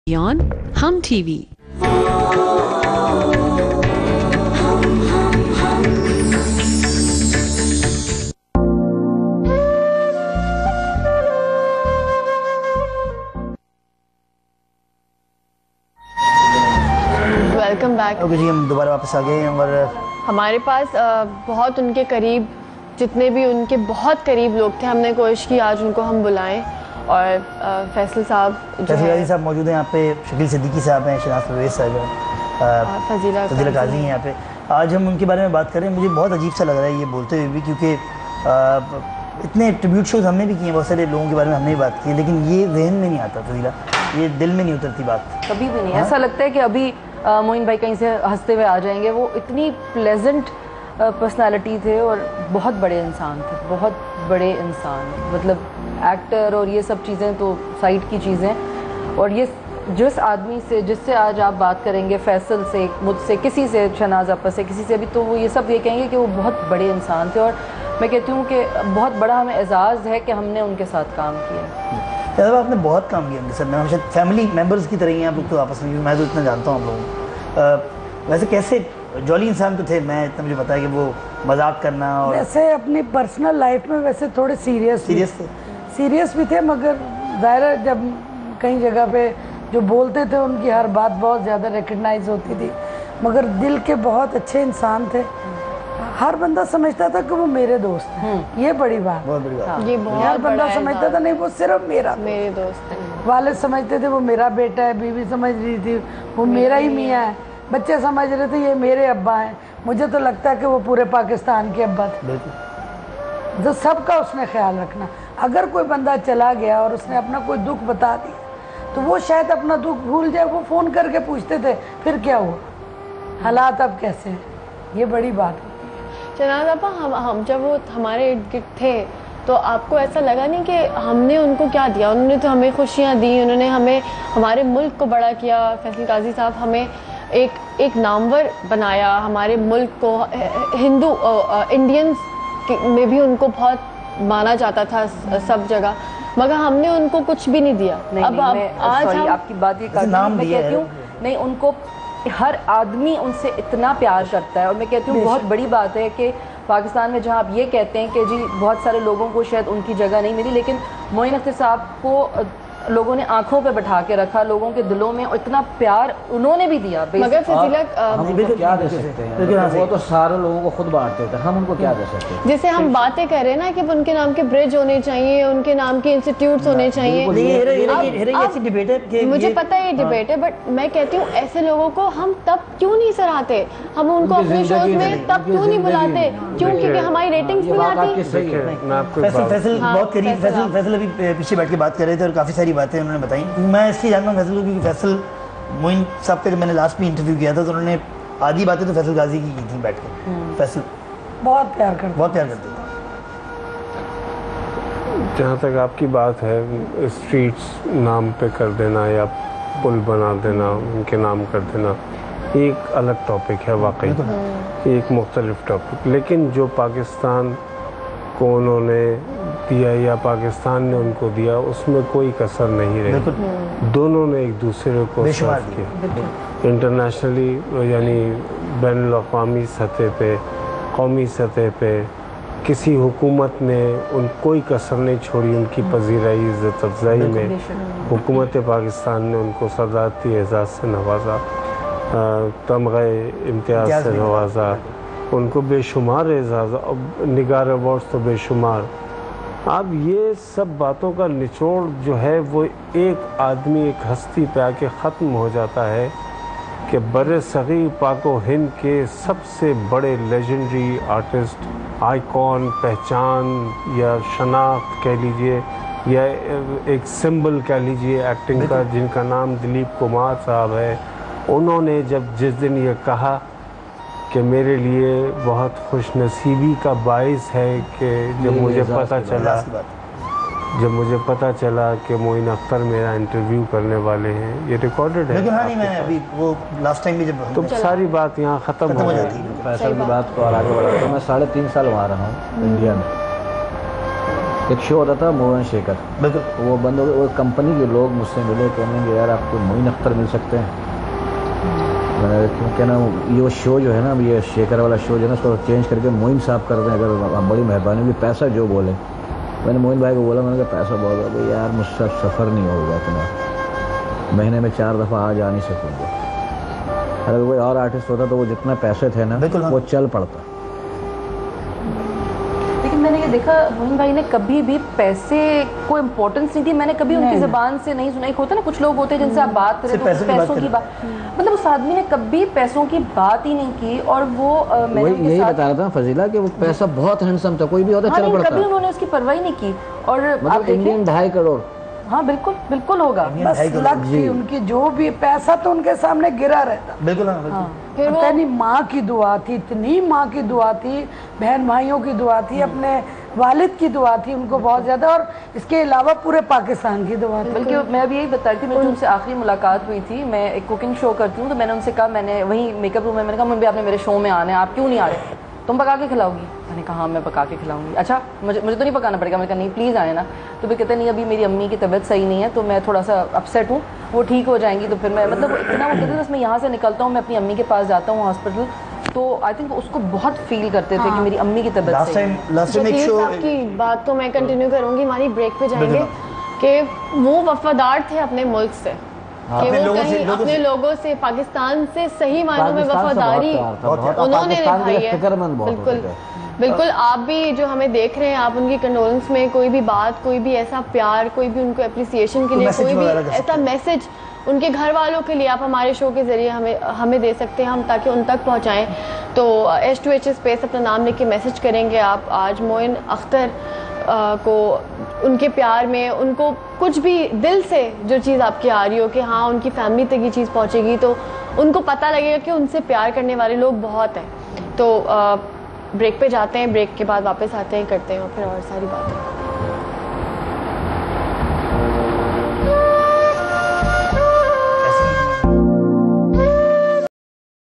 on Hum TV. Welcome back. Okay जी, हम दोबारा वापस आ गए हैं और हमारे पास बहुत उनके करीब, जितने भी उनके बहुत करीब लोग थे, हमने कोशिश की आज उनको हम बुलाएं। और फैसल साहब साहब मौजूद हैं यहाँ पे, शकील सिद्दीकी साहब हैं, शनाज परवेज साहब हैं, फजीला काजी हैं यहाँ पे। आज हम उनके बारे में बात करें। मुझे बहुत अजीब सा लग रहा है ये बोलते हुए भी, क्योंकि इतने ट्रिब्यूट शोज हमने भी किए हैं, बहुत सारे लोगों के बारे में हमने भी बात की है, लेकिन ये जहन में नहीं आता फजीला, ये दिल में नहीं उतरती बात कभी भी नहीं। ऐसा लगता है कि अभी मोइन भाई कहीं से हंसते हुए आ जाएंगे। वो इतनी प्लेजेंट पर्सनालिटी थे और बहुत बड़े इंसान थे, बहुत बड़े इंसान। मतलब एक्टर और ये सब चीज़ें तो साइड की चीज़ें। और ये जिस आदमी से, जिससे आज आप बात करेंगे, फैसल से, मुझसे, किसी से, शनाज आपा से, किसी से भी, तो वो ये सब ये कहेंगे कि वो बहुत बड़े इंसान थे। और मैं कहती हूँ कि बहुत बड़ा हमें एजाज़ है कि हमने उनके साथ काम किया। आपने बहुत काम किया उनके साथ। मैं हमेशा फैमिली मेम्बर्स की तरह ही हैं आप लोग तो आपस में, मैं तो इतना जानता हूँ आप लोगों को। वैसे कैसे जॉली इंसान तो थे, मैं इतना मुझे पता है कि वो मजाक करना और वैसे अपनी पर्सनल लाइफ में वैसे थोड़े सीरियस भी थे, मगर ज़ाहिर है जब कई जगह पे जो बोलते थे उनकी हर बात बहुत ज़्यादा रिकग्नाइज होती थी, मगर दिल के बहुत अच्छे इंसान थे। हर बंदा समझता था कि वो मेरे दोस्त हैं। ये बड़ी बात, बहुत बड़ी बात। हाँ। ये बहुत हर बंदा समझता था नहीं वो सिर्फ मेरे दोस्त हैं। वालिद समझते थे वो मेरा बेटा है, बीवी समझ रही थी वो मेरा ही मियाँ है, बच्चे समझ रहे थे ये मेरे अब्बा हैं। मुझे तो लगता है कि वो पूरे पाकिस्तान के अब्बा थे। तो सबका उसने ख्याल रखना। अगर कोई बंदा चला गया और उसने अपना कोई दुख बता दिया तो वो शायद अपना दुख भूल जाए। वो फ़ोन करके पूछते थे फिर क्या हुआ, हालात अब कैसे हैं। ये बड़ी बात है। शनाज आपा, हम जब वो हमारे इर्द गिर्द थे तो आपको ऐसा लगा नहीं कि हमने उनको क्या दिया? उन्होंने तो हमें खुशियाँ दी, उन्होंने हमें, हमारे मुल्क को बड़ा किया। फैसल काजी साहब हमें एक नामवर बनाया, हमारे मुल्क को। हिंदू इंडियंस में भी उनको बहुत माना जाता था सब जगह, मगर हमने उनको कुछ भी नहीं दिया। आज हम आपकी बात ये मैं कहती हूँ नहीं, उनको हर आदमी उनसे इतना प्यार करता है। और मैं कहती हूँ बहुत बड़ी बात है कि पाकिस्तान में जहाँ आप ये कहते हैं कि जी बहुत सारे लोगों को शायद उनकी जगह नहीं मिली, लेकिन मोइन अख्तर साहब को लोगों ने आंखों पे बैठा के रखा, लोगों के दिलों में इतना प्यार उन्होंने भी दिया। मगर फजीला हम उनको क्या दे सकते हैं? वो तो सारे लोगों को खुद बांटते थे, हम उनको क्या दे सकते हैं? जैसे हम बातें कर रहे हैं ना कि उनके नाम के ब्रिज होने चाहिए, उनके नाम के इंस्टीट्यूट्स होने चाहिए। मुझे पता है ये डिबेट है, बट मैं कहती हूँ ऐसे लोगों को हम तब क्यों नहीं सराहते? हम उनको अपने शोज में तब क्यों नहीं बुलाते? क्यों? क्योंकि हमारी रेटिंग्स नहीं आती। फैसल बहुत करीब, फैसल अभी पीछे बैठ के बात कर रहे थे और काफ़ी सारी बातें उन्होंने बताई। मैं इसलिए जानता हूँ फैसल को क्योंकि फैसल मोइन साहब का मैंने लास्ट में इंटरव्यू किया था तो उन्होंने आधी बातें तो फैसल गाजी की थी बैठ के। फैसल बहुत प्यार करते थे। जहाँ तक आपकी बात है, स्ट्रीट्स नाम पे कर देना या पुल बना देना, उनके नाम कर देना, एक अलग टॉपिक है वाकई, एक मुख्तलिफ टॉपिक। लेकिन जो पाकिस्तान को उन्होंने दिया या पाकिस्तान ने उनको दिया, उसमें कोई कसर नहीं रही। दोनों ने एक दूसरे को सर्व किया इंटरनेशनली, यानी बैनुल-अक़वामी सतह पे, कौमी सतह पे। किसी हुकूमत ने कोई कसर नहीं छोड़ी उनकी पजीराई, इज़्ज़त अफ़ज़ाई में। हुकूमत पाकिस्तान ने उनको सदारती एजाज़ से नवाजा, तमग़े इम्तियाज़ से नवाजा, उनको बेशुमार एजाज़, निगार अवार्ड्स तो बेशुमार। अब ये सब बातों का निचोड़ जो है वो एक आदमी, एक हस्ती पे आके ख़त्म हो जाता है कि बर्र-ए-सग़ीर पाको हिंद के सबसे बड़े लेजेंडरी आर्टिस्ट, आइकॉन, पहचान या शनाख्त कह लीजिए, या एक सिंबल कह लीजिए एक्टिंग का, जिनका नाम दिलीप कुमार साहब है, उन्होंने जिस दिन ये कहा कि मेरे लिए बहुत खुशनसीबी का बाइस है कि जब मुझे पता चला कि मोइन अख्तर मेरा इंटरव्यू करने वाले हैं। ये रिकॉर्डेड है। लेकिन हाँ नहीं, मैं अभी वो लास्ट टाइम भी जब तो सारी बात यहाँ ख़त्म हो जाती है। फैसल की बात को और आगे बढ़ाता हूँ। मैं 3.5 साल वहाँ रहा हूँ इंडिया में। एक शो होता था मोहन शेखर, बिल्कुल वो बंद हो गया। वो कंपनी के लोग मुझसे मिले, कहने लगे यार आपको मोइन अख्तर मिल सकते हैं। मैंने क्योंकि ना ये वो शो जो है ना, ये शेखर वाला शो जो है ना, उसको चेंज करके मोइन साहब कर दें, अगर बड़ी मेहरबानी होगी, पैसा जो बोले। मैंने मोइन भाई को बोला, मैंने कहा पैसा बहुत हो गया यार, मुझसे सफ़र नहीं होगा इतना, महीने में 4 दफ़ा आ जा नहीं सकूँगा। अगर कोई और आर्टिस्ट होता तो वो जितना पैसे थे ना वो चल पड़ता। लेकिन मैंने ये देखा मोइन भाई ने कभी भी पैसे को इम्पोर्टेंस नहीं दी। मैंने कभी उनकी ज़बान से नहीं सुना। एक होता है ना कुछ लोग होते हैं जिनसे आप बात करें तो पैसों की बात, मतलब उस आदमी ने कभी पैसों की बात ही नहीं की। और वो मैंने यही बता रहा था फजीला कि वो पैसा बहुत हैंडसम था, कोई भी होता चल पड़ता, कभी उन्होंने उसकी परवाह ही नहीं की। और मतलब इंडियन 2.5 करोड़, हाँ बिल्कुल बिल्कुल होगा। बस लक थी उनकी, जो भी पैसा तो उनके सामने गिरा रहता। बिल्कुल फिर वो नहीं, माँ की दुआ थी, इतनी माँ की दुआ थी, बहन भाइयों की दुआ थी, अपने वालिद की दुआ थी उनको बहुत ज़्यादा, और इसके अलावा पूरे पाकिस्तान की दुआ थी। बल्कि मैं अभी यही बता रही थी, मेरी उनसे आखिरी मुलाकात हुई थी। मैं एक कुकिंग शो करती हूँ, तो मैंने उनसे कहा, मैंने वही मेकअप रूम में मैंने कहा मुझे आपने मेरे शो में आना है, आप क्यों नहीं आ रहे, तुम पका के खिलाओगी? मैंने कहा हाँ मैं पका के खिलाऊंगी। अच्छा मुझे तो नहीं पकाना पड़ेगा। मैंने कहा नहीं प्लीज़ आए ना। तो फिर कहते नहीं अभी मेरी अम्मी की तबीयत सही नहीं है, तो मैं थोड़ा सा अपसेट हूँ, वो ठीक हो जाएंगी तो फिर मैं, मतलब इतना वो कहते बस मैं यहाँ से निकलता हूँ, मैं अपनी अम्मी के पास जाता हूँ हॉस्पिटल। तो आई थिंक उसको बहुत फील करते थे कि मेरी अम्मी की तबीयत सही है। आपकी बात तो मैं कंटिन्यू करूँगी, हमारी ब्रेक पे जाएंगे कि वो वफादार थे अपने मुल्क से, कि वो कहीं अपने लोगों से, पाकिस्तान से सही मायनों में वफादारी उन्होंने निभाई है। बिल्कुल बिल्कुल। आप भी जो हमें देख रहे हैं, आप उनकी कंडोलेंस में कोई भी बात, कोई भी ऐसा प्यार, कोई भी उनको एप्रिसिएशन के लिए कोई भी ऐसा मैसेज उनके घर वालों के लिए आप हमारे शो के ज़रिए हमें दे सकते हैं, हम ताकि उन तक पहुंचाएं। तो H2H स्पेस अपना नाम लिख के मैसेज करेंगे आप आज मोइन अख्तर को, उनके प्यार में, उनको कुछ भी दिल से जो चीज़ आपकी आ रही हो कि हाँ उनकी फैमिली तक ये चीज़ पहुंचेगी, तो उनको पता लगेगा कि उनसे प्यार करने वाले लोग बहुत हैं। तो ब्रेक पे जाते हैं, ब्रेक के बाद वापस आते हैं, करते हैं और फिर और सारी बातें।